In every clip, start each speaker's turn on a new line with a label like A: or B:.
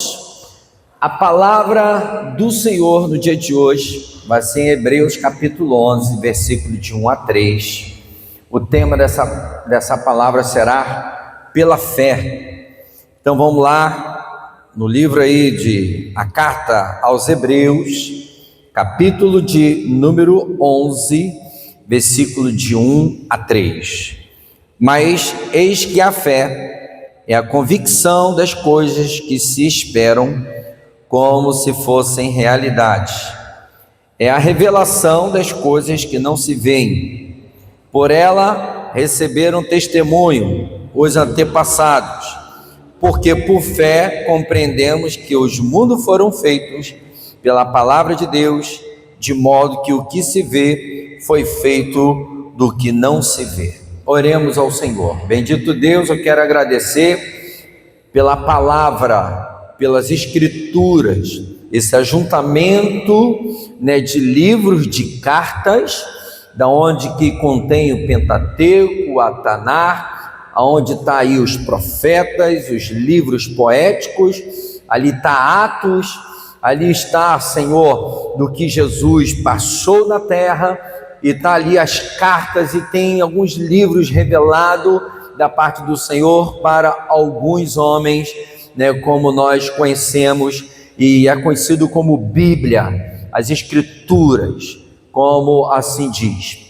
A: A palavra do Senhor no dia de hoje vai ser em Hebreus capítulo 11, versículo de 1 a 3. O tema dessa palavra será pela fé. Então vamos lá, no livro aí de a carta aos Hebreus, capítulo de número 11, versículo de 1 a 3. Mas eis que a fé é a convicção das coisas que se esperam, como se fossem realidade. É a revelação das coisas que não se veem. Por ela receberam testemunho os antepassados, porque por fé compreendemos que os mundos foram feitos pela palavra de Deus, de modo que o que se vê foi feito do que não se vê. Oremos ao Senhor. Bendito Deus, eu quero agradecer pela palavra, pelas escrituras, esse ajuntamento, de livros, de cartas, da onde que contém o Pentateuco, a Tanar, aonde está aí os profetas, os livros poéticos, ali está Atos, ali está, Senhor, do que Jesus passou na terra, e está ali as cartas, e tem alguns livros revelados da parte do Senhor para alguns homens, como nós conhecemos, e é conhecido como Bíblia, as Escrituras, como assim diz.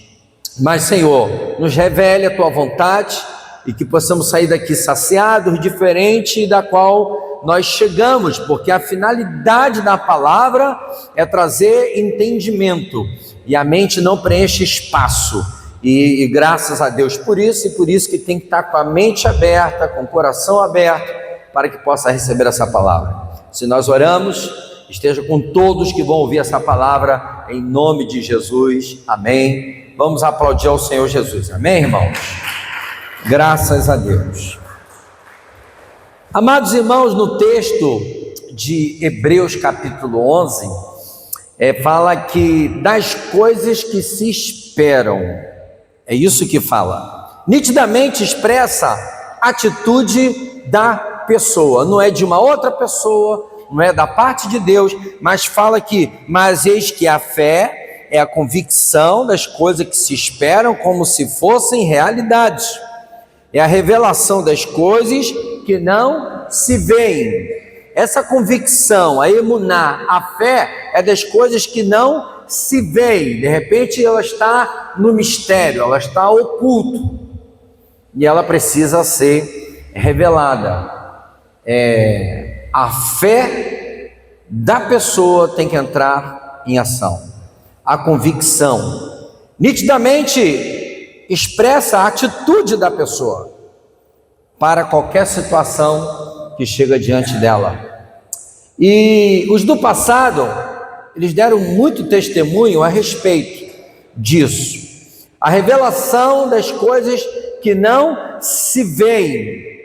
A: Mas, Senhor, nos revele a Tua vontade, e que possamos sair daqui saciados, diferente da qual nós chegamos, porque a finalidade da palavra é trazer entendimento, e a mente não preenche espaço, e graças a Deus por isso, e por isso que tem que estar com a mente aberta, com o coração aberto, para que possa receber essa palavra. Se nós oramos, esteja com todos que vão ouvir essa palavra, em nome de Jesus, amém. Vamos aplaudir ao Senhor Jesus, amém, irmãos? Graças a Deus. Amados irmãos, no texto de Hebreus capítulo 11, fala que das coisas que se esperam, é isso que fala, nitidamente expressa a atitude da pessoa, não é de uma outra pessoa, não é da parte de Deus, mas fala que, mas eis que a fé é a convicção das coisas que se esperam, como se fossem realidades, é a revelação das coisas que não se veem. Essa convicção, a emuná, a fé é das coisas que não se veem, de repente ela está no mistério, ela está oculto, e ela precisa ser revelada. A fé da pessoa tem que entrar em ação. A convicção nitidamente expressa a atitude da pessoa para qualquer situação que chega diante dela. E os do passado, eles deram muito testemunho a respeito disso. A revelação das coisas que não se veem.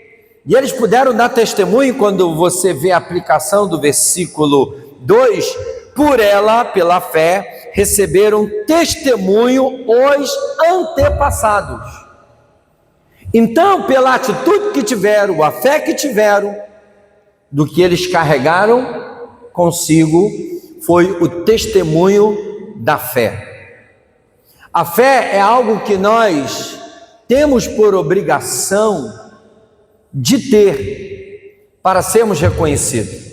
A: E eles puderam dar testemunho quando você vê a aplicação do versículo 2, por ela, pela fé, receberam testemunho os antepassados. Então, pela atitude que tiveram, a fé que tiveram, do que eles carregaram consigo, foi o testemunho da fé. A fé é algo que nós temos por obrigação de ter, para sermos reconhecidos.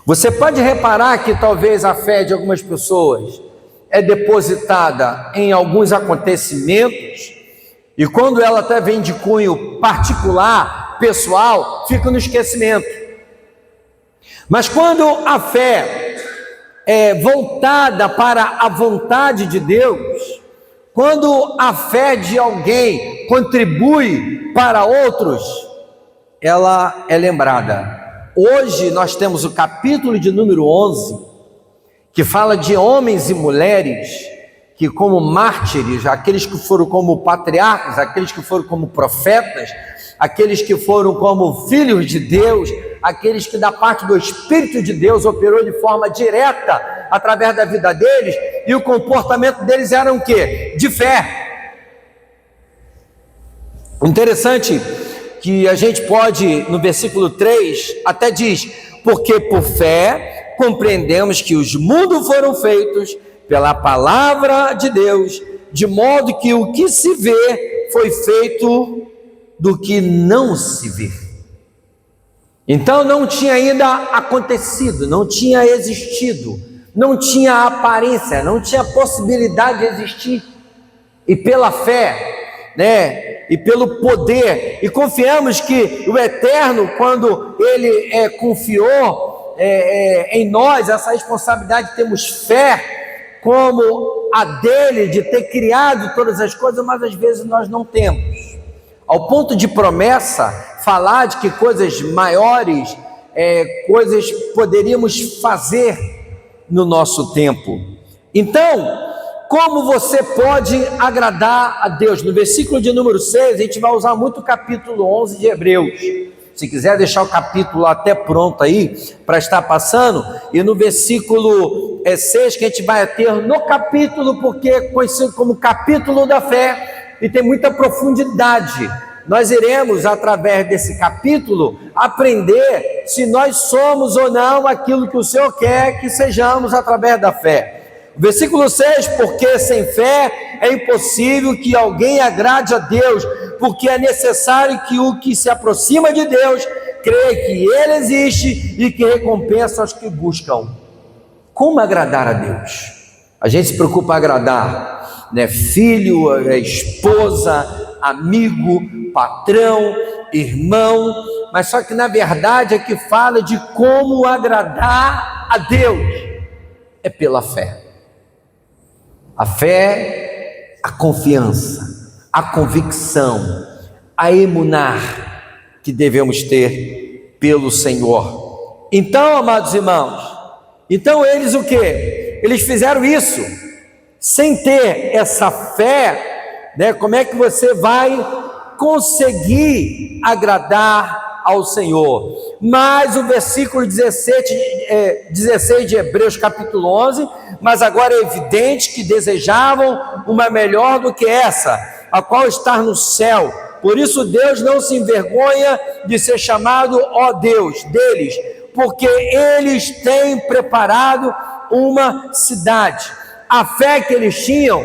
A: Você pode reparar que talvez a fé de algumas pessoas é depositada em alguns acontecimentos, e quando ela até vem de cunho particular, pessoal, fica no esquecimento. Mas quando a fé é voltada para a vontade de Deus, quando a fé de alguém contribui para outros, ela é lembrada. Hoje nós temos o capítulo de número 11, que fala de homens e mulheres que, como mártires, aqueles que foram como patriarcas, aqueles que foram como profetas, aqueles que foram como filhos de Deus, aqueles que da parte do Espírito de Deus operou de forma direta através da vida deles, e o comportamento deles era o quê? De fé. Interessante que a gente pode, no versículo 3, até diz: porque por fé compreendemos que os mundos foram feitos pela palavra de Deus, de modo que o que se vê foi feito do que não se vê. Então não tinha ainda acontecido, não tinha existido, não tinha aparência, não tinha possibilidade de existir. E pela fé, e pelo poder, e confiamos que o Eterno, quando Ele confiou em nós essa responsabilidade, temos fé como a dele, de ter criado todas as coisas, mas às vezes nós não temos. Ao ponto de promessa, falar de que coisas maiores, coisas poderíamos fazer no nosso tempo. Então, como você pode agradar a Deus? No versículo de número 6, a gente vai usar muito o capítulo 11 de Hebreus. Se quiser deixar o capítulo até pronto aí, para estar passando, e no versículo 6, que a gente vai ter no capítulo, porque é conhecido como capítulo da fé, e tem muita profundidade. Nós iremos, através desse capítulo, aprender se nós somos ou não aquilo que o Senhor quer que sejamos através da fé. Versículo 6, porque sem fé é impossível que alguém agrade a Deus, porque é necessário que o que se aproxima de Deus creia que Ele existe e que recompensa aos que buscam. Como agradar a Deus? A gente se preocupa em agradar, filho, esposa, amigo, patrão, irmão, mas só que na verdade aqui fala de como agradar a Deus, é pela fé. A fé, a confiança, a convicção, a emunar que devemos ter pelo Senhor. Então, amados irmãos, eles o quê? Eles fizeram isso, sem ter essa fé, Como é que você vai conseguir agradar ao Senhor? Mas o versículo 16 de Hebreus capítulo 11, mas agora é evidente que desejavam uma melhor do que essa, a qual está no céu. Por isso Deus não se envergonha de ser chamado ó Deus deles, porque eles têm preparado uma cidade. A fé que eles tinham,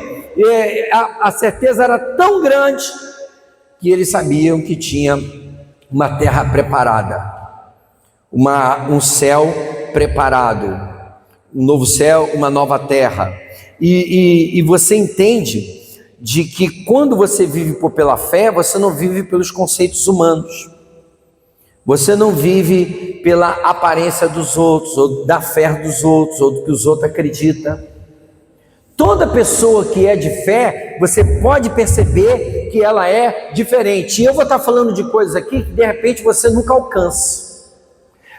A: a certeza era tão grande que eles sabiam que tinha uma terra preparada, um céu preparado, um novo céu, uma nova terra. E você entende de que quando você vive pela fé, você não vive pelos conceitos humanos, você não vive pela aparência dos outros, ou da fé dos outros, ou do que os outros acreditam. Toda pessoa que é de fé, você pode perceber que ela é diferente. E eu vou estar falando de coisas aqui que de repente você nunca alcança.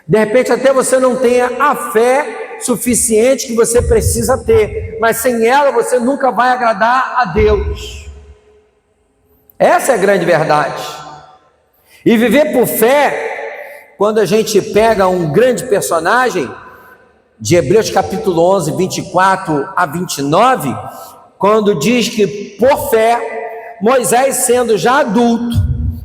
A: De repente até você não tenha a fé suficiente que você precisa ter, mas sem ela você nunca vai agradar a Deus. Essa é a grande verdade. E viver por fé, quando a gente pega um grande personagem de Hebreus capítulo 11, 24 a 29, quando diz que por fé, Moisés, sendo já adulto,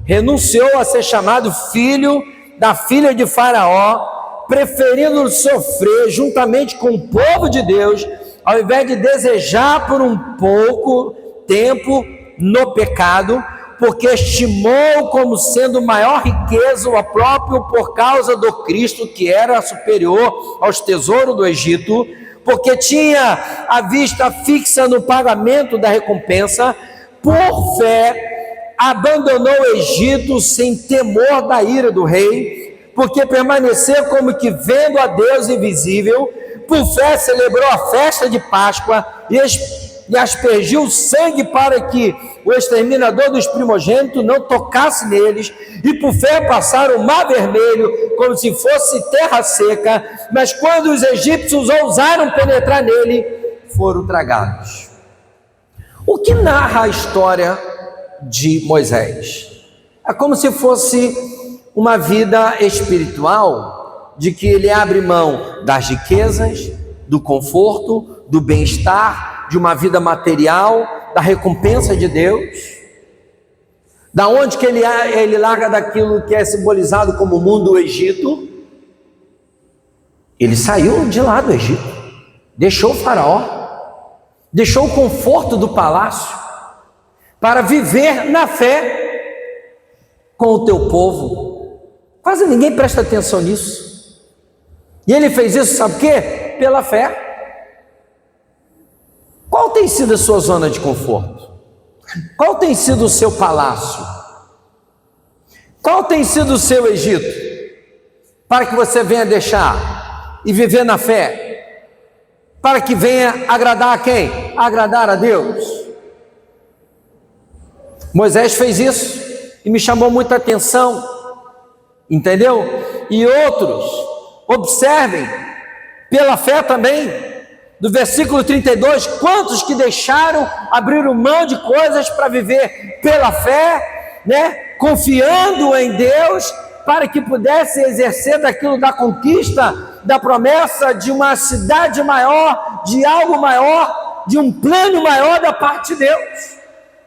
A: renunciou a ser chamado filho da filha de Faraó, preferindo sofrer juntamente com o povo de Deus, ao invés de desejar por um pouco tempo no pecado, porque estimou como sendo maior riqueza o próprio por causa do Cristo, que era superior aos tesouros do Egito, porque tinha a vista fixa no pagamento da recompensa. Por fé abandonou o Egito sem temor da ira do rei, porque permaneceu como que vendo a Deus invisível. Por fé celebrou a festa de Páscoa e aspergiu sangue para que o exterminador dos primogênitos não tocasse neles, e por fé passaram o mar vermelho como se fosse terra seca, mas quando os egípcios ousaram penetrar nele, foram tragados. O que narra a história de Moisés? É como se fosse uma vida espiritual, de que ele abre mão das riquezas, do conforto, do bem-estar, de uma vida material, da recompensa de Deus. Da onde que ele larga daquilo que é simbolizado como o mundo do Egito, Ele saiu de lá do Egito, deixou o faraó, deixou o conforto do palácio para viver na fé com o teu povo. Quase ninguém presta atenção nisso. E ele fez isso, sabe o quê? Pela fé. Qual tem sido a sua zona de conforto? Qual tem sido o seu palácio? Qual tem sido o seu Egito? Para que você venha deixar e viver na fé, para que venha agradar a quem? Agradar a Deus. Moisés fez isso e me chamou muita atenção, entendeu? E outros, observem, pela fé também, do versículo 32, quantos que deixaram, abriram mão de coisas para viver pela fé, né? Confiando em Deus, para que pudesse exercer daquilo da conquista, da promessa de uma cidade maior, de algo maior, de um plano maior da parte de Deus.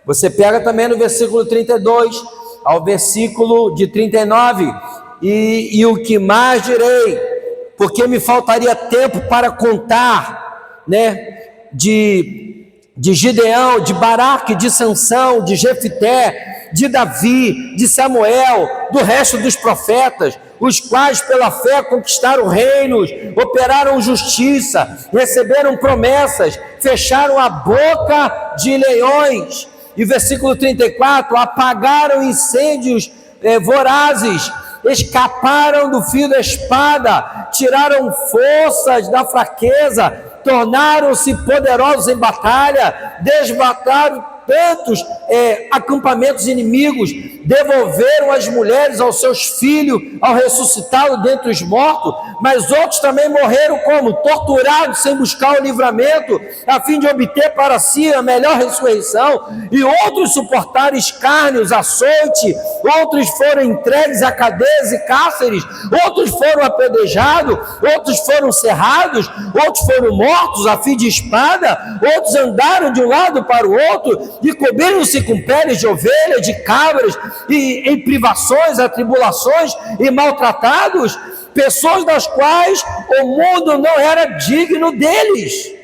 A: Você pega também no versículo 32 ao versículo de 39, e o que mais direi, porque me faltaria tempo para contar, né, de Gideão, de Baraque, de Sansão, de Jefité, de Davi, de Samuel, do resto dos profetas, os quais pela fé conquistaram reinos, operaram justiça, receberam promessas, fecharam a boca de leões. E versículo 34, apagaram incêndios vorazes, escaparam do fio da espada, tiraram forças da fraqueza, tornaram-se poderosos em batalha, desmataram tantos acampamentos inimigos, devolveram as mulheres aos seus filhos ao ressuscitá-lo dentre os mortos, mas outros também morreram como? Torturados sem buscar o livramento, a fim de obter para si a melhor ressurreição, e outros suportaram escárnios, açoite, outros foram entregues a cadeias e cárceres, outros foram apedrejados, outros foram cerrados, outros foram mortos a fim de espada, outros andaram de um lado para o outro, e cobriram-se com peles de ovelha, de cabras, e em privações, atribulações e maltratados, pessoas das quais o mundo não era digno deles.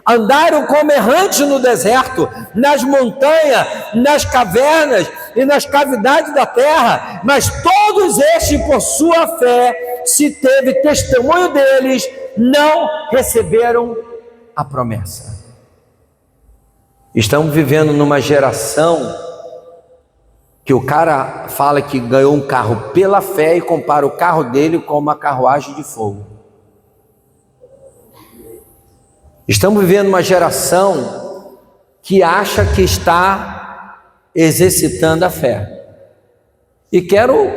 A: Andaram como errantes no deserto, nas montanhas, nas cavernas e nas cavidades da terra, mas todos estes, por sua fé, se teve testemunho deles, não receberam a promessa. Estamos vivendo numa geração que o cara fala que ganhou um carro pela fé e compara o carro dele com uma carruagem de fogo. Estamos vivendo uma geração que acha que está exercitando a fé. E quero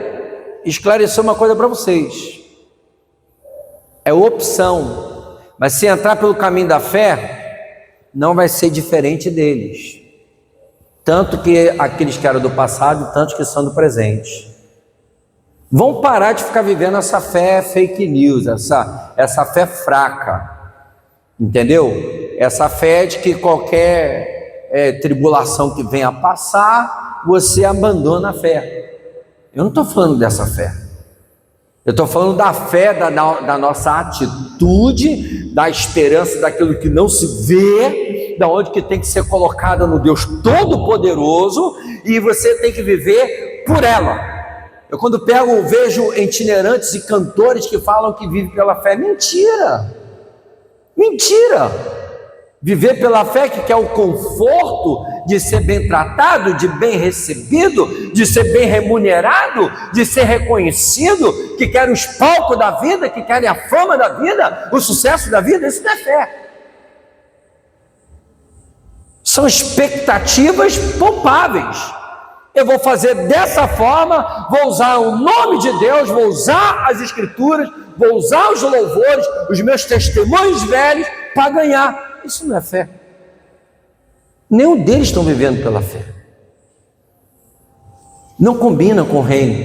A: esclarecer uma coisa para vocês. É opção, mas se entrar pelo caminho da fé, não vai ser diferente deles, tanto que aqueles que eram do passado, tanto que são do presente. Vão parar de ficar vivendo essa fé fake news, essa fé fraca, entendeu? Essa fé de que qualquer tribulação que venha a passar, você abandona a fé. Eu não estou falando dessa fé. Eu estou falando da fé, da nossa atitude, da esperança daquilo que não se vê, da onde que tem que ser colocada no Deus Todo-Poderoso, e você tem que viver por ela. Eu quando vejo itinerantes e cantores que falam que vivem pela fé, mentira! Viver pela fé que quer o conforto de ser bem tratado, de bem recebido, de ser bem remunerado, de ser reconhecido, que quer os palcos da vida, que quer a fama da vida, o sucesso da vida, isso não é fé. São expectativas palpáveis. Eu vou fazer dessa forma, vou usar o nome de Deus, vou usar as escrituras, vou usar os louvores, os meus testemunhos velhos para ganhar. Isso não é fé. Nenhum deles estão vivendo pela fé. Não combina com o reino.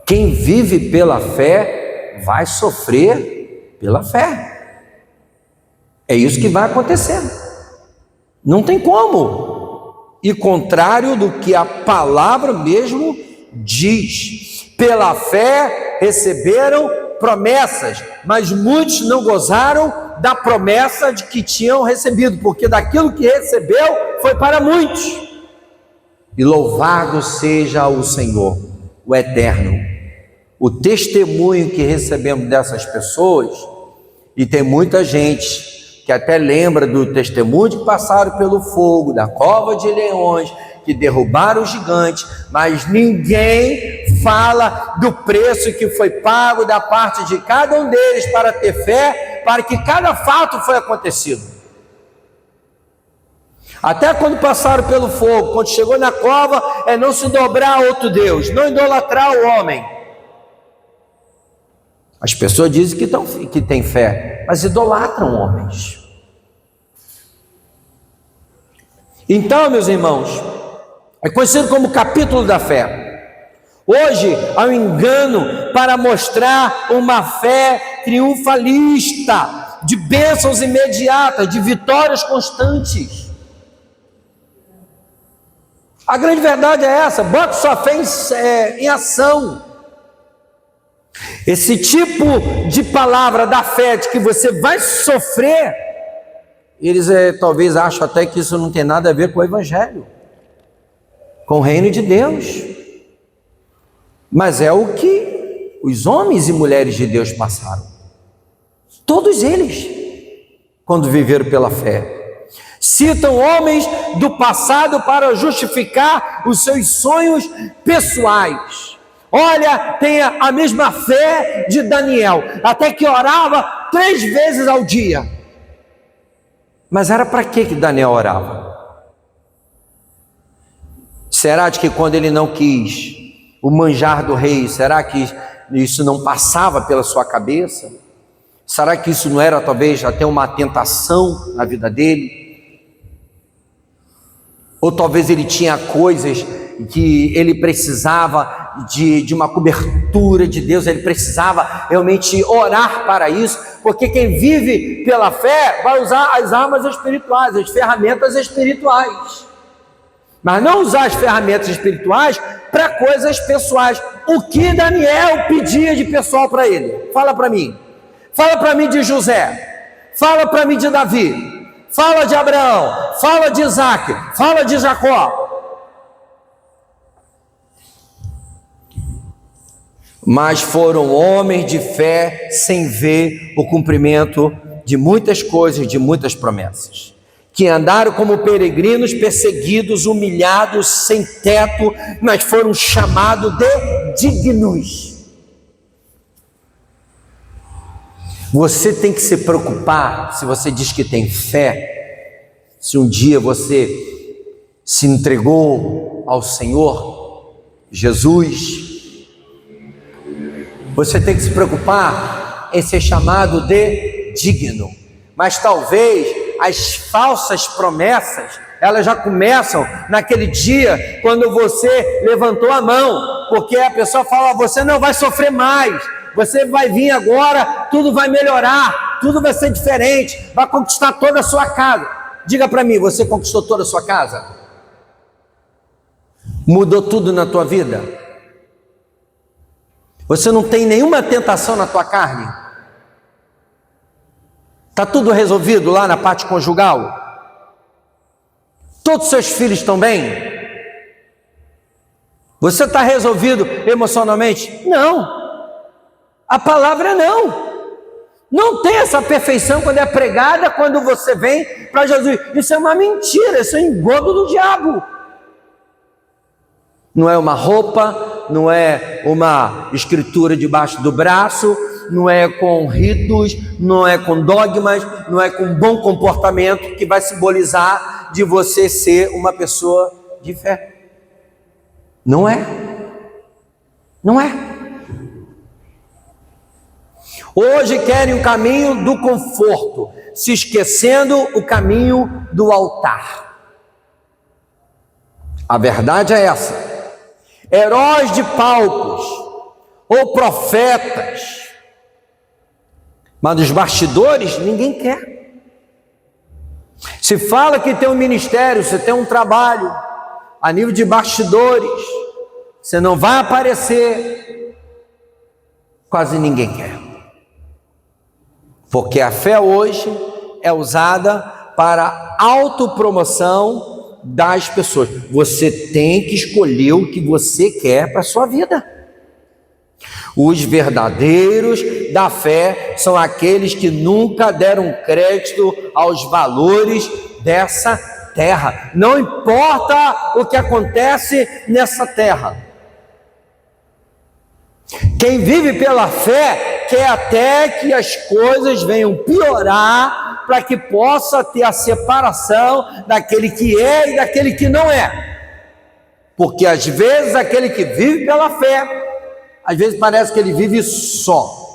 A: Quem vive pela fé vai sofrer pela fé. É isso que vai acontecer. Não tem como. E contrário do que a palavra mesmo diz. Pela fé receberam promessas, mas muitos não gozaram da promessa de que tinham recebido, porque daquilo que recebeu foi para muitos. E louvado seja o Senhor, o Eterno, o testemunho que recebemos dessas pessoas. E tem muita gente que até lembra do testemunho de que passaram pelo fogo, da cova de leões, que derrubaram o gigante, mas ninguém fala do preço que foi pago da parte de cada um deles para ter fé, para que cada fato foi acontecido. Até quando passaram pelo fogo, quando chegou na cova, é não se dobrar a outro Deus, não idolatrar o homem. As pessoas dizem que têm fé, mas idolatram homens. Então, meus irmãos, é conhecido como capítulo da fé. Hoje, há um engano para mostrar uma fé triunfalista, de bênçãos imediatas, de vitórias constantes. A grande verdade é essa: bota sua fé em ação. Esse tipo de palavra da fé, de que você vai sofrer, eles talvez acham até que isso não tem nada a ver com o Evangelho, com o reino de Deus. Mas é o que os homens e mulheres de Deus passaram, todos eles, quando viveram pela fé. Citam homens do passado para justificar os seus sonhos pessoais. Olha, tem a mesma fé de Daniel, até que orava 3 vezes ao dia. Mas era para que Daniel orava? Será de que quando ele não quis o manjar do rei, será que isso não passava pela sua cabeça? Será que isso não era talvez até uma tentação na vida dele? Ou talvez ele tinha coisas que ele precisava de uma cobertura de Deus, ele precisava realmente orar para isso, porque quem vive pela fé vai usar as armas espirituais, as ferramentas espirituais, mas não usar as ferramentas espirituais para coisas pessoais. O que Daniel pedia de pessoal para ele? Fala para mim de José, fala para mim de Davi, fala de Abraão, fala de Isaac, fala de Jacó. Mas foram homens de fé sem ver o cumprimento de muitas coisas, de muitas promessas, que andaram como peregrinos, perseguidos, humilhados, sem teto, mas foram chamados de dignos. Você tem que se preocupar, se você diz que tem fé, se um dia você se entregou ao Senhor Jesus, você tem que se preocupar em ser chamado de digno. Mas talvez as falsas promessas, elas já começam naquele dia quando você levantou a mão, porque a pessoa fala: você não vai sofrer mais, você vai vir agora, tudo vai melhorar, tudo vai ser diferente, vai conquistar toda a sua casa. Diga para mim, você conquistou toda a sua casa? Mudou tudo na tua vida? Você não tem nenhuma tentação na tua carne? Está tudo resolvido lá na parte conjugal? Todos os seus filhos estão bem? Você está resolvido emocionalmente? Não. A palavra é não. Não tem essa perfeição quando é pregada, quando você vem para Jesus. Isso é uma mentira, isso é um engodo do diabo. Não é uma roupa, não é uma escritura debaixo do braço, não é com ritos, não é com dogmas, não é com bom comportamento que vai simbolizar de você ser uma pessoa de fé. Não é. Não é. Hoje querem o caminho do conforto, se esquecendo o caminho do altar. A verdade é essa. Heróis de palcos ou profetas, mas nos bastidores ninguém quer. Se fala que tem um ministério, você tem um trabalho, a nível de bastidores, você não vai aparecer, quase ninguém quer. Porque a fé hoje é usada para autopromoção das pessoas. Você tem que escolher o que você quer para a sua vida. Os verdadeiros da fé são aqueles que nunca deram crédito aos valores dessa terra. Não importa o que acontece nessa terra. Quem vive pela fé quer até que as coisas venham piorar para que possa ter a separação daquele que é e daquele que não é. Porque às vezes aquele que vive pela fé, às vezes parece que ele vive só.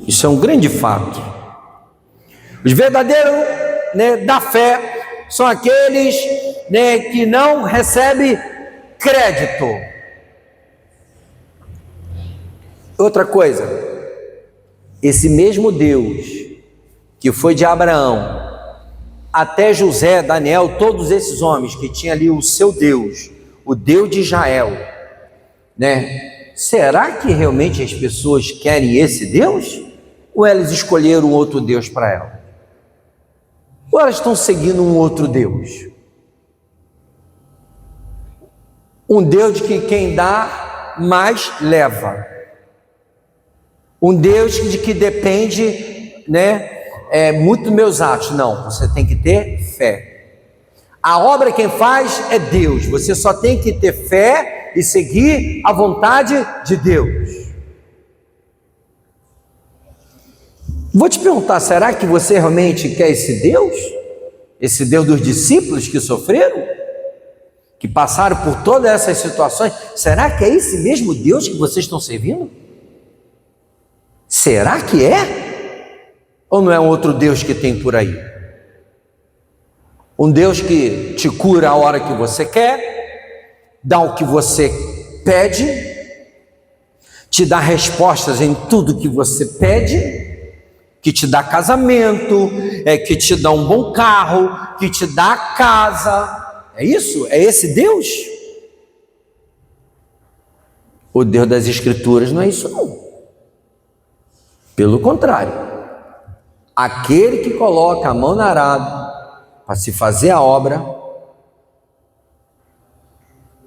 A: Isso é um grande fato. Os verdadeiros, da fé são aqueles, que não recebem crédito. Outra coisa, esse mesmo Deus que foi de Abraão até José, Daniel, todos esses homens que tinham ali o seu Deus, o Deus de Israel, será que realmente as pessoas querem esse Deus? Ou elas escolheram outro Deus para elas? Ou elas estão seguindo um outro Deus? Um Deus que quem dá, mais leva. Um Deus de que depende, muito dos meus atos. Não, você tem que ter fé. A obra quem faz é Deus. Você só tem que ter fé e seguir a vontade de Deus. Vou te perguntar, será que você realmente quer esse Deus? Esse Deus dos discípulos que sofreram? Que passaram por todas essas situações? Será que é esse mesmo Deus que vocês estão servindo? Será que é? Ou não é um outro Deus que tem por aí? Um Deus que te cura a hora que você quer, dá o que você pede, te dá respostas em tudo que você pede, que te dá casamento, que te dá um bom carro, que te dá casa. É isso? É esse Deus? O Deus das Escrituras não é isso não. Pelo contrário, aquele que coloca a mão no arado para se fazer a obra,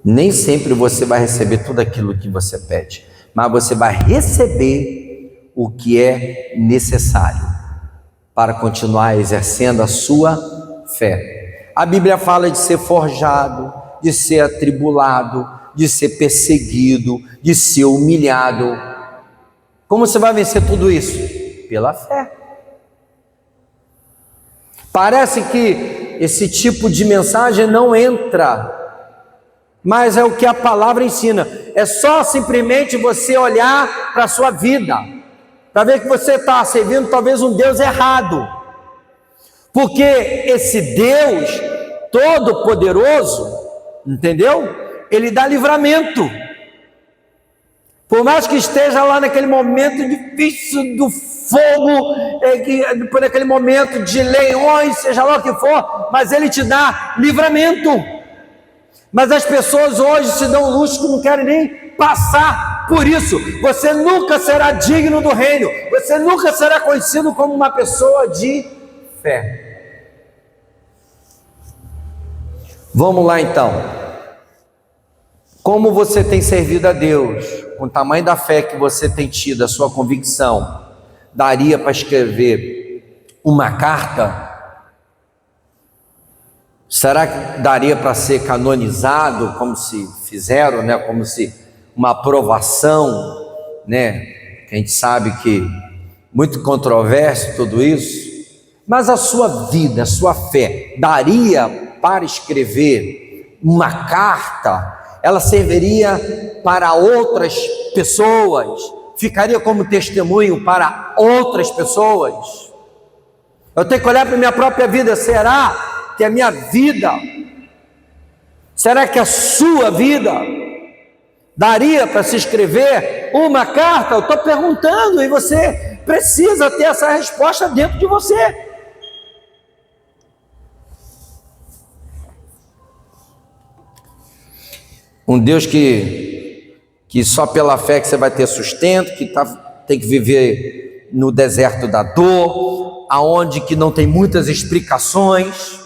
A: nem sempre você vai receber tudo aquilo que você pede, mas você vai receber o que é necessário para continuar exercendo a sua fé. A Bíblia fala de ser forjado, de ser atribulado, de ser perseguido, de ser humilhado. Como você vai vencer tudo isso? Pela fé. Parece que esse tipo de mensagem não entra, mas é o que a palavra ensina. É só simplesmente você olhar para a sua vida, para ver que você está servindo talvez um Deus errado. Porque esse Deus todo-poderoso, entendeu? Ele dá livramento. Por mais que esteja lá naquele momento difícil do fogo, por aquele momento de leões, seja lá o que for, mas Ele te dá livramento. Mas as pessoas hoje se dão luxo que não querem nem passar por isso. Você nunca será digno do reino, você nunca será conhecido como uma pessoa de fé. Vamos lá então. Como você tem servido a Deus, com o tamanho da fé que você tem tido, a sua convicção, daria para escrever uma carta? Será que daria para ser canonizado, como se fizeram, como se uma aprovação, que a gente sabe que muito controverso tudo isso, mas a sua vida, a sua fé, daria para escrever uma carta? Ela serviria para outras pessoas, ficaria como testemunho para outras pessoas. Eu tenho que olhar para a minha própria vida. Será que a minha vida, será que a sua vida daria para se escrever uma carta? Eu estou perguntando e você precisa ter essa resposta dentro de você. Um Deus que só pela fé que você vai ter sustento, que está tem que viver no deserto da dor, aonde que não tem muitas explicações.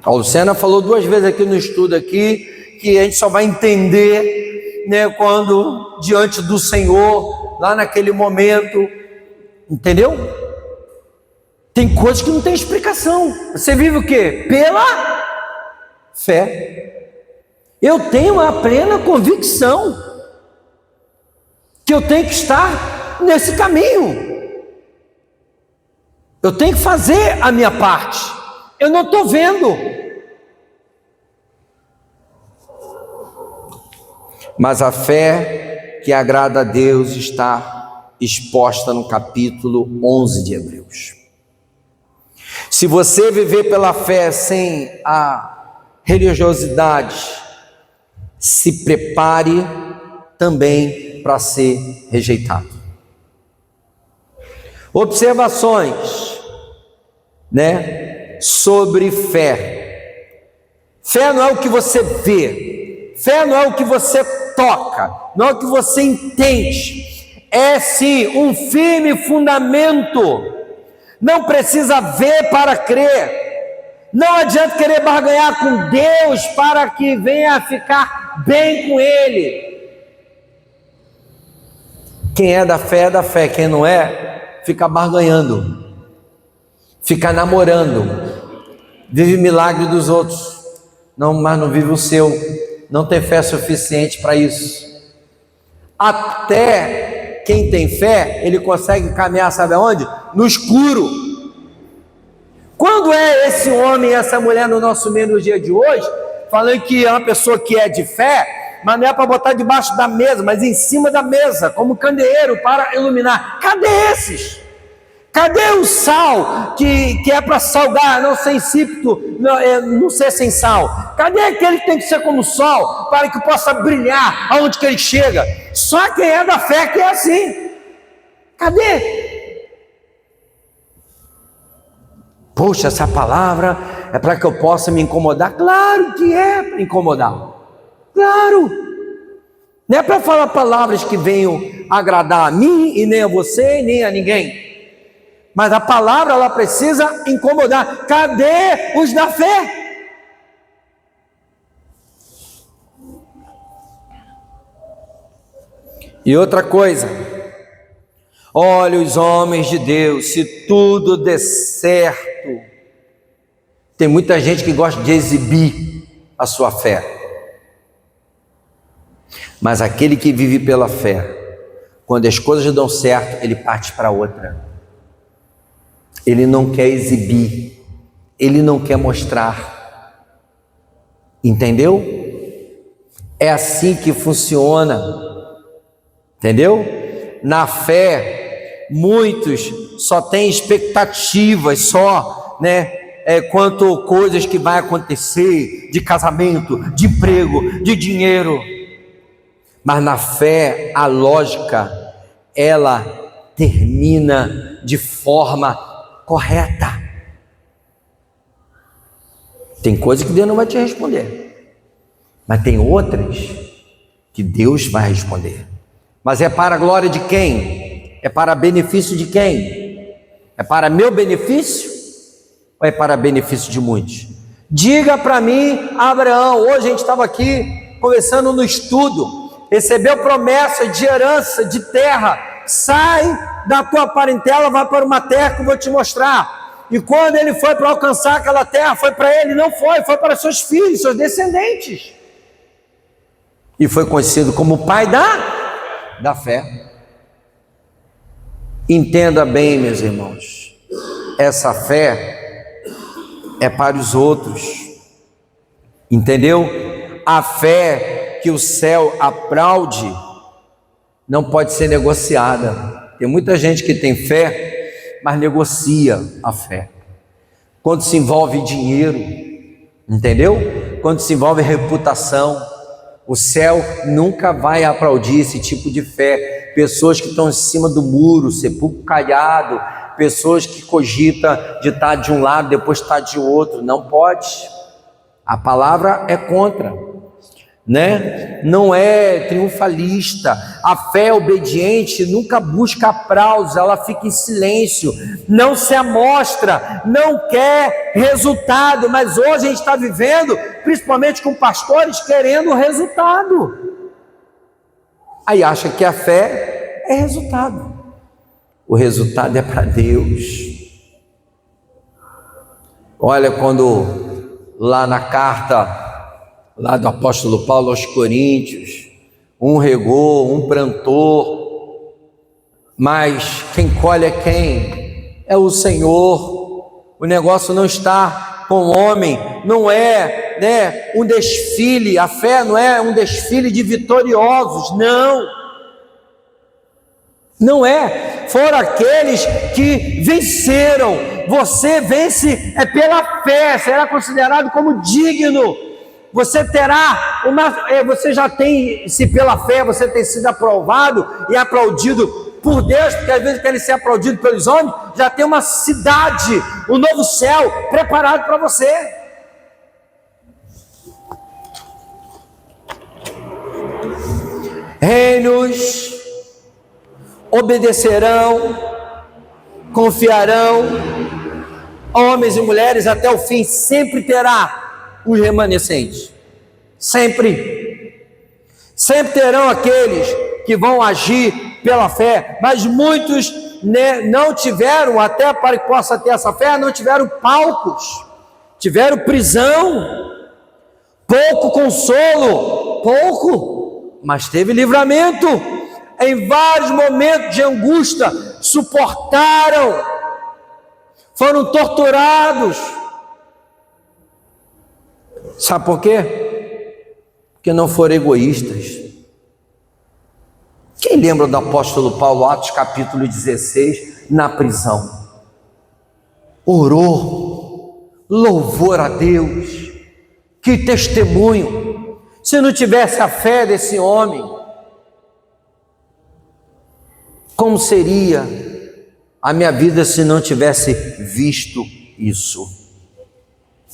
A: A Luciana falou 2 vezes aqui no estudo aqui, que a gente só vai entender, né, quando diante do Senhor, lá naquele momento, entendeu? Tem coisas que não tem explicação. Você vive o quê? Pela fé. Eu tenho a plena convicção que eu tenho que estar nesse caminho. Eu tenho que fazer a minha parte. Eu não estou vendo. Mas a fé que agrada a Deus está exposta no capítulo 11 de Hebreus. Se você viver pela fé sem a religiosidade, se prepare também para ser rejeitado. Observações, né, sobre fé. Fé não é o que você vê, fé não é o que você toca, não é o que você entende, é sim um firme fundamento. Não precisa ver para crer. Não adianta querer barganhar com Deus para que venha a ficar bem com Ele. Quem é da fé, quem não é, fica barganhando, fica namorando, vive milagre dos outros, mas não vive o seu, não tem fé suficiente para isso. Até quem tem fé, ele consegue caminhar, sabe aonde? No escuro. Quando é esse homem e essa mulher no nosso meio no dia de hoje, falando que é uma pessoa que é de fé, mas não é para botar debaixo da mesa, mas em cima da mesa, como candeeiro para iluminar. Cadê esses? Cadê o sal que é para salgar, não ser insípido, não ser sem sal? Cadê aquele que tem que ser como o sol, para que possa brilhar aonde que ele chega? Só quem é da fé que é assim. Cadê? Poxa, essa palavra é para que eu possa me incomodar? Claro que é para incomodar. Claro. Não é para falar palavras que venham agradar a mim e nem a você, nem a ninguém. Mas a palavra, ela precisa incomodar. Cadê os da fé? E outra coisa, olha os homens de Deus, se tudo der certo, tem muita gente que gosta de exibir a sua fé. Mas aquele que vive pela fé, quando as coisas dão certo, ele parte para outra. Ele não quer exibir, ele não quer mostrar, entendeu? É assim que funciona, entendeu? Na fé, muitos só têm expectativas, só, quanto coisas que vai acontecer, de casamento, de emprego, de dinheiro. Mas na fé, a lógica, ela termina de forma correta. Tem coisas que Deus não vai te responder, mas tem outras que Deus vai responder. Mas é para a glória de quem? É para benefício de quem? É para meu benefício? Ou é para benefício de muitos? Diga para mim, Abraão, hoje a gente estava aqui conversando no estudo, recebeu promessa de herança, de terra, sai da tua parentela, vai para uma terra que eu vou te mostrar. E quando ele foi para alcançar aquela terra, foi para ele? Não foi para seus filhos, seus descendentes. E foi conhecido como o pai da fé. Entenda bem, meus irmãos, essa fé é para os outros, entendeu? A fé que o céu aplaude não pode ser negociada. Tem muita gente que tem fé, mas negocia a fé. Quando se envolve dinheiro, entendeu? Quando se envolve reputação, o céu nunca vai aplaudir esse tipo de fé. Pessoas que estão em cima do muro, sepulcro caiado, pessoas que cogitam de estar de um lado, depois estar de outro, não pode. A palavra é contra. né? Não é triunfalista. A fé obediente nunca busca aplausos, ela fica em silêncio, não se amostra, não quer resultado. Mas hoje a gente está vivendo, principalmente com pastores, querendo resultado. Aí acha que a fé é resultado. O resultado é para Deus. Olha, quando lá na carta lá do apóstolo Paulo aos Coríntios, um regou, um plantou, mas quem colhe é quem? É o Senhor. O negócio não está com o homem, não é, né, um desfile. A fé não é um desfile de vitoriosos, não é. Foram aqueles que venceram. Você vence é pela fé, será considerado como digno. Você terá você já tem, se pela fé você tem sido aprovado e aplaudido por Deus, porque às vezes querem ser aplaudido pelos homens, já tem uma cidade, um novo céu preparado para você. Reinos obedecerão, confiarão, homens e mulheres até o fim. Sempre terá os remanescentes, sempre terão aqueles que vão agir pela fé, mas muitos, né, não tiveram, até para que possa ter essa fé, não tiveram palcos, tiveram prisão, pouco consolo, mas teve livramento. Em vários momentos de angústia suportaram, foram torturados. Sabe por quê? Porque não foram egoístas. Quem lembra do apóstolo Paulo, Atos capítulo 16, na prisão? Orou, louvor a Deus, que testemunho. Se não tivesse a fé desse homem, como seria a minha vida se não tivesse visto isso?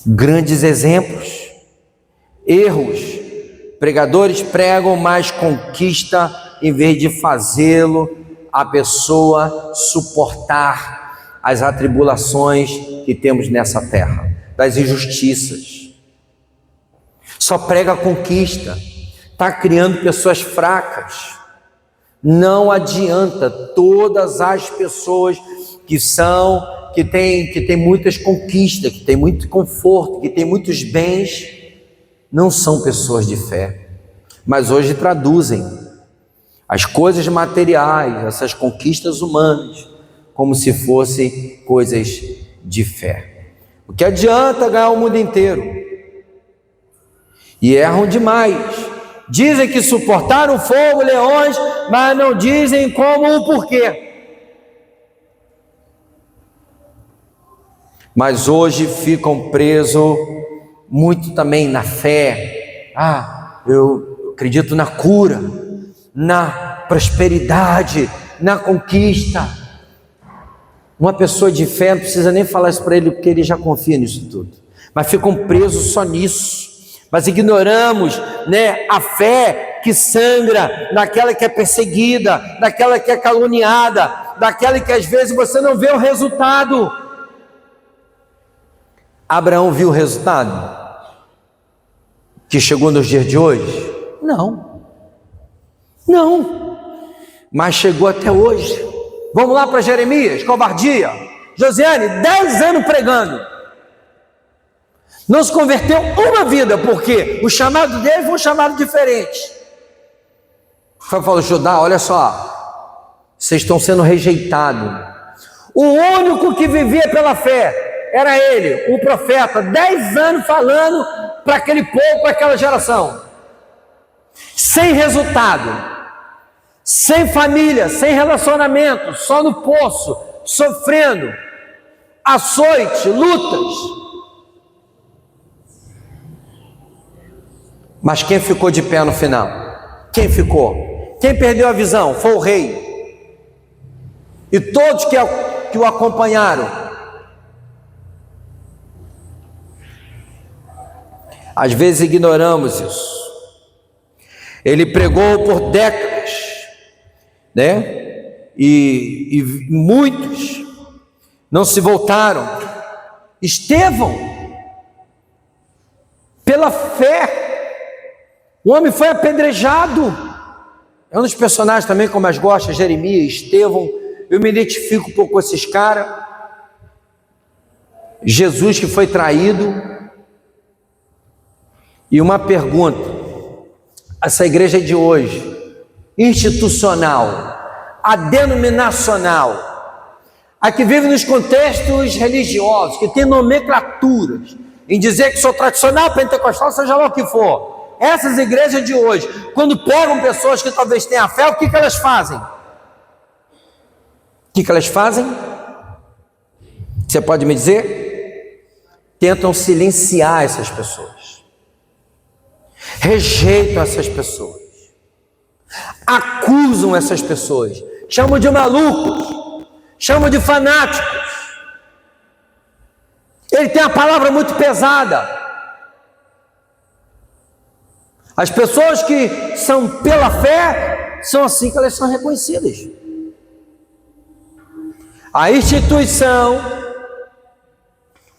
A: Grandes exemplos, erros. Pregadores pregam, mas conquista, em vez de fazê-lo, a pessoa suportar as atribulações que temos nessa terra, das injustiças. Só prega a conquista, está criando pessoas fracas. Não adianta. Todas as pessoas que têm muitas conquistas, que têm muito conforto, que têm muitos bens, não são pessoas de fé. Mas hoje traduzem as coisas materiais, essas conquistas humanas, como se fossem coisas de fé. O que adianta ganhar o mundo inteiro? E erram demais. Dizem que suportaram fogo, leões, mas não dizem como o porquê. Mas hoje ficam presos muito também na fé. Eu acredito na cura, na prosperidade, na conquista. Uma pessoa de fé não precisa nem falar isso para ele, porque ele já confia nisso tudo. Mas ficam presos só nisso. Mas ignoramos, né, a fé que sangra, daquela que é perseguida, daquela que é caluniada, daquela que às vezes você não vê o resultado. Abraão viu o resultado que chegou nos dias de hoje? Não, mas chegou até hoje. Vamos lá para Jeremias, covardia. Josiane, 10 anos pregando, não se converteu uma vida, porque o chamado dele foi um chamado diferente. Falou: Judá, olha só, vocês estão sendo rejeitados. O único que vivia pela fé era ele, o profeta, 10 anos falando para aquele povo, para aquela geração, sem resultado, sem família, sem relacionamento, só no poço, sofrendo, açoite, lutas. Mas quem ficou de pé no final? Quem ficou? Quem perdeu a visão? Foi o rei. E todos que o acompanharam. Às vezes ignoramos isso. Ele pregou por décadas, né? E muitos não se voltaram. Estevão, pela fé, o homem foi apedrejado. É um dos personagens também que eu mais gosto, Jeremias, Estevão. Eu me identifico um pouco com esses caras. Jesus que foi traído. E uma pergunta: essa igreja de hoje, institucional, a denominacional, a que vive nos contextos religiosos, que tem nomenclaturas, em dizer que sou tradicional, pentecostal, seja lá o que for. Essas igrejas de hoje, quando pegam pessoas que talvez tenham fé, o que elas fazem? O que elas fazem? Você pode me dizer? Tentam silenciar essas pessoas, rejeitam essas pessoas, acusam essas pessoas, chamam de malucos, chamam de fanáticos. Ele tem a palavra muito pesada. As pessoas que são pela fé, são assim que elas são reconhecidas. A instituição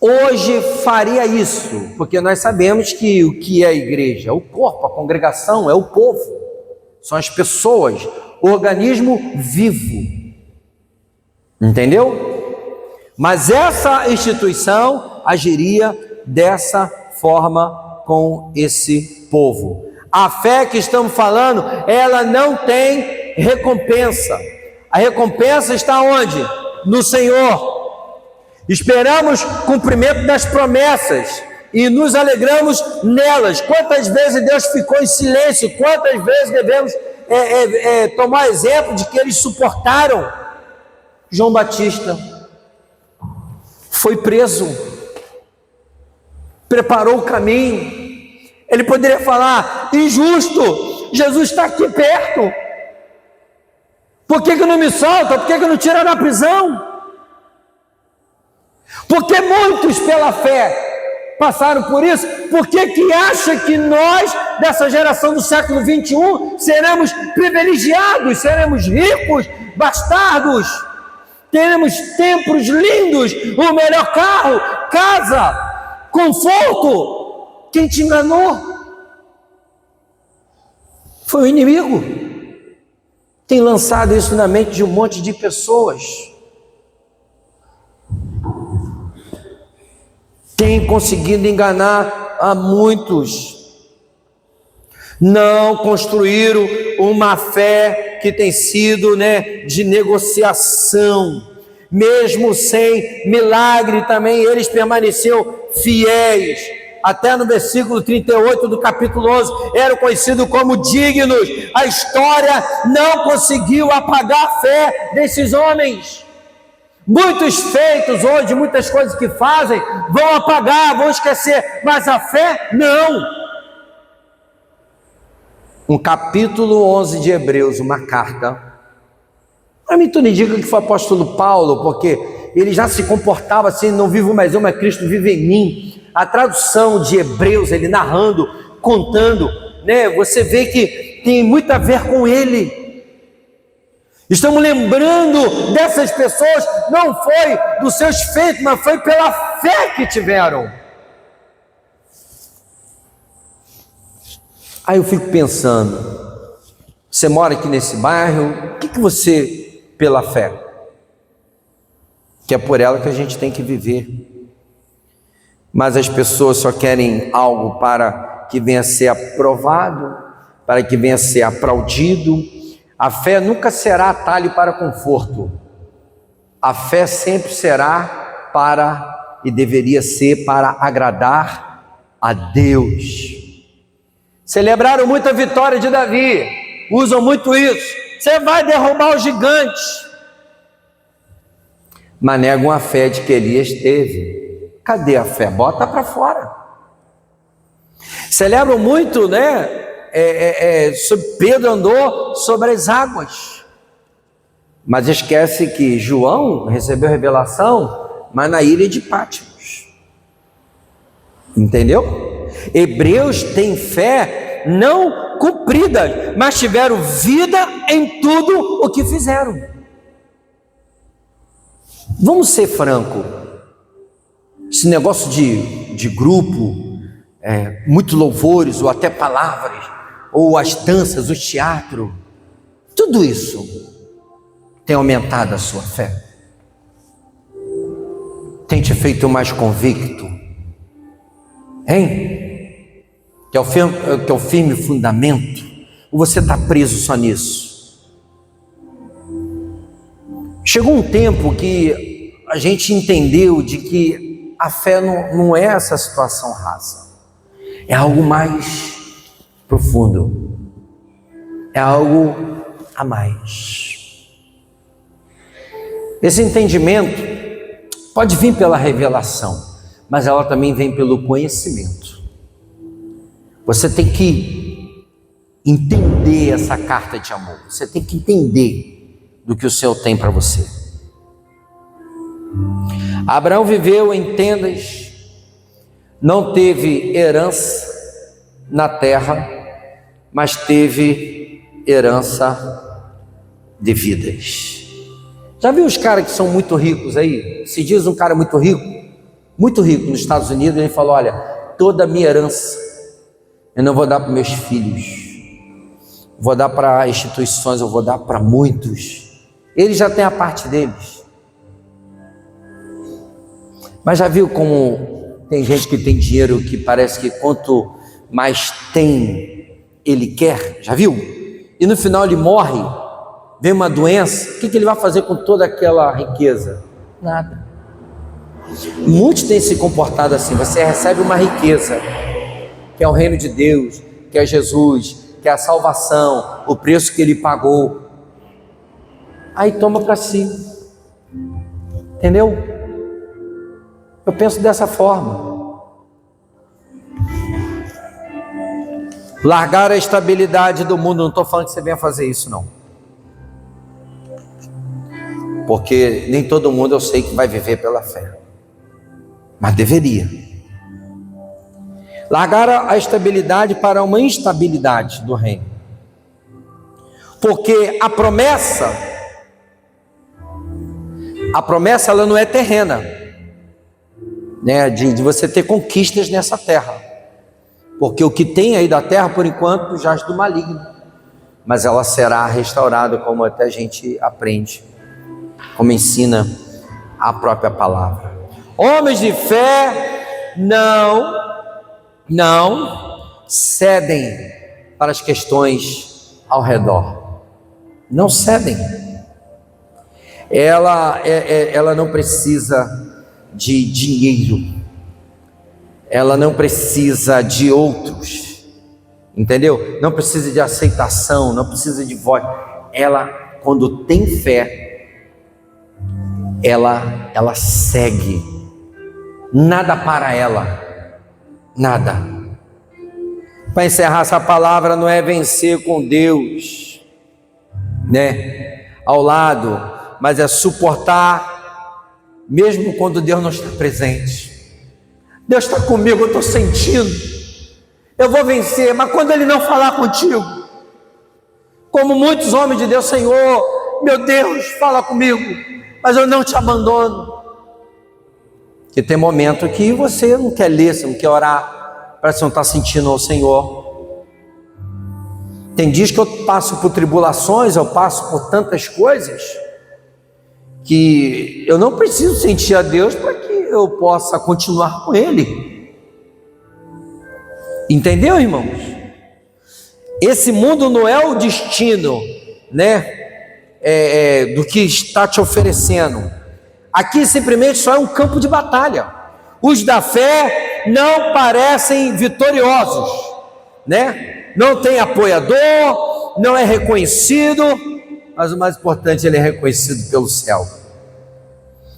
A: hoje faria isso, porque nós sabemos que o que é a igreja? O corpo, a congregação, é o povo, são as pessoas, o organismo vivo, entendeu? Mas essa instituição agiria dessa forma com esse povo. A fé que estamos falando, ela não tem recompensa. A recompensa está onde? No Senhor. Esperamos cumprimento das promessas e nos alegramos nelas. Quantas vezes Deus ficou em silêncio? Quantas vezes devemos tomar exemplo de que eles suportaram? João Batista foi preso, preparou o caminho. Ele poderia falar: injusto, Jesus está aqui perto, por que não me solta? Por que não tira da prisão? Porque muitos pela fé passaram por isso. Por que acha que nós, dessa geração do século 21, seremos privilegiados, seremos ricos, bastardos, teremos templos lindos, o melhor carro, casa, conforto? Quem te enganou foi o inimigo. Tem lançado isso na mente de um monte de pessoas. Tem conseguido enganar a muitos. Não construíram uma fé que tem sido, de negociação. Mesmo sem milagre também, eles permaneceram fiéis. Até no versículo 38 do capítulo 11, eram conhecidos como dignos. A história não conseguiu apagar a fé desses homens. Muitos feitos hoje, muitas coisas que fazem, vão apagar, vão esquecer, mas a fé não. Um capítulo 11 de Hebreus, uma carta. Para mim, tu me diga que foi o apóstolo Paulo, porque ele já se comportava assim: não vivo mais eu, mas Cristo vive em mim. A tradução de Hebreus, ele narrando, contando, você vê que tem muito a ver com ele. Estamos lembrando dessas pessoas, não foi dos seus feitos, mas foi pela fé que tiveram. Aí eu fico pensando, você mora aqui nesse bairro, o que você, pela fé? Que é por ela que a gente tem que viver. Mas as pessoas só querem algo para que venha a ser aprovado, para que venha a ser aplaudido. A fé nunca será atalho para conforto. A fé sempre será para, e deveria ser para agradar a Deus. Celebraram muito a vitória de Davi, usam muito isso. Você vai derrubar os gigantes, mas negam a fé de que Elias teve. Cadê a fé? Bota para fora. Celebram muito, Pedro andou sobre as águas, mas esquece que João recebeu revelação, mas na ilha de Patmos. Entendeu? Hebreus tem fé não cumpridas, mas tiveram vida em tudo o que fizeram. Vamos ser franco, esse negócio de grupo, muito louvores, ou até palavras, ou as danças, o teatro, tudo isso tem aumentado a sua fé? Tem te feito mais convicto? Hein? Que é o firme fundamento? Ou você está preso só nisso? Chegou um tempo que a gente entendeu de que a fé não é essa situação rasa. É algo mais profundo. É algo a mais. Esse entendimento pode vir pela revelação, mas ela também vem pelo conhecimento. Você tem que entender essa carta de amor. Você tem que entender do que o Senhor tem para você. Abraão viveu em tendas, não teve herança na terra, mas teve herança de vidas. Já viu os caras que são muito ricos aí? Se diz um cara muito rico nos Estados Unidos, ele falou: olha, toda a minha herança eu não vou dar para meus filhos, vou dar para instituições, eu vou dar para muitos. Eles já têm a parte deles. Mas já viu como tem gente que tem dinheiro que parece que quanto mais tem, ele quer? Já viu? E no final ele morre, vem uma doença, o que ele vai fazer com toda aquela riqueza? Nada. Muitos têm se comportado assim. Você recebe uma riqueza, que é o reino de Deus, que é Jesus, que é a salvação, o preço que ele pagou, aí toma para si. Entendeu? Eu penso dessa forma. Largar a estabilidade do mundo. Não estou falando que você venha fazer isso, não, porque nem todo mundo eu sei que vai viver pela fé, mas deveria. Largar a estabilidade para uma instabilidade do reino, porque a promessa ela não é terrena, né? De você ter conquistas nessa terra, porque o que tem aí da terra por enquanto jaz do maligno, mas ela será restaurada, como até a gente aprende, como ensina a própria palavra. Homens de fé não cedem para as questões ao redor. Não cedem. Ela não precisa de dinheiro. Ela não precisa de outros. Entendeu? Não precisa de aceitação, não precisa de voz. Ela, quando tem fé, ela segue. Nada para ela. Nada. Para encerrar essa palavra, não é vencer com Deus, né, ao lado, mas é suportar, mesmo quando Deus não está presente. Deus está comigo, eu estou sentindo, eu vou vencer, mas quando Ele não falar contigo, como muitos homens de Deus: Senhor, meu Deus, fala comigo, mas eu não te abandono. Que tem momento que você não quer ler, você não quer orar, parece que não está sentindo ao Senhor. Tem dias que eu passo por tribulações, eu passo por tantas coisas, que eu não preciso sentir a Deus para que eu possa continuar com Ele. Entendeu, irmãos? Esse mundo não é o destino, né, do que está te oferecendo. Aqui simplesmente só é um campo de batalha. Os da fé não parecem vitoriosos, né? Não tem apoiador, não é reconhecido, mas o mais importante, ele é reconhecido pelo céu,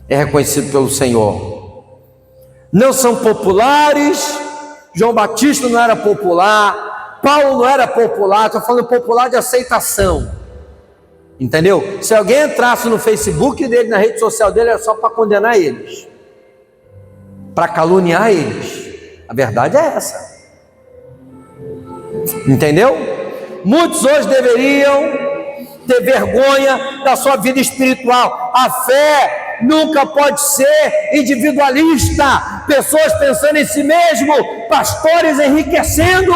A: é reconhecido pelo Senhor. Não são populares. João Batista não era popular, Paulo não era popular. Estou falando popular de aceitação. Entendeu? Se alguém entrasse no Facebook dele, na rede social dele, era só para condenar eles, para caluniar eles. A verdade é essa. Entendeu? Muitos hoje deveriam ter vergonha da sua vida espiritual. A fé nunca pode ser individualista, pessoas pensando em si mesmo, pastores enriquecendo.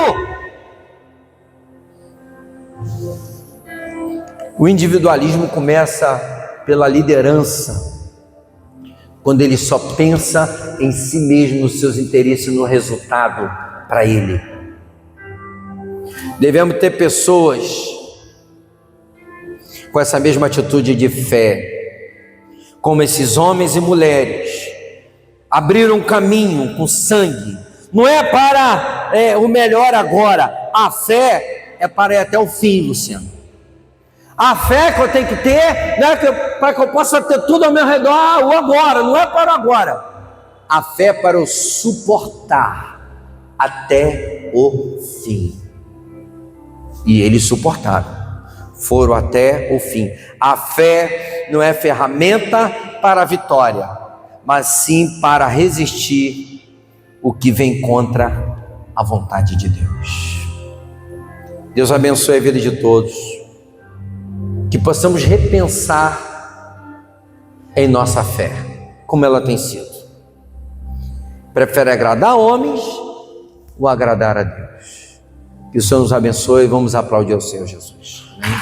A: O individualismo começa pela liderança, quando ele só pensa em si mesmo, nos seus interesses, no resultado para ele. Devemos ter pessoas com essa mesma atitude de fé, como esses homens e mulheres abriram um caminho com sangue. Não é para o melhor agora, a fé é para ir até o fim, Luciano. A fé que eu tenho que ter, não é para que eu possa ter tudo ao meu redor, o agora, não é para o agora. A fé é para eu suportar até o fim. E eles suportaram, foram até o fim. A fé não é ferramenta para a vitória, mas sim para resistir o que vem contra a vontade de Deus. Deus abençoe a vida de todos, que possamos repensar em nossa fé, como ela tem sido. Prefere agradar a homens ou agradar a Deus? Que o Senhor nos abençoe e vamos aplaudir ao Senhor Jesus. Amém?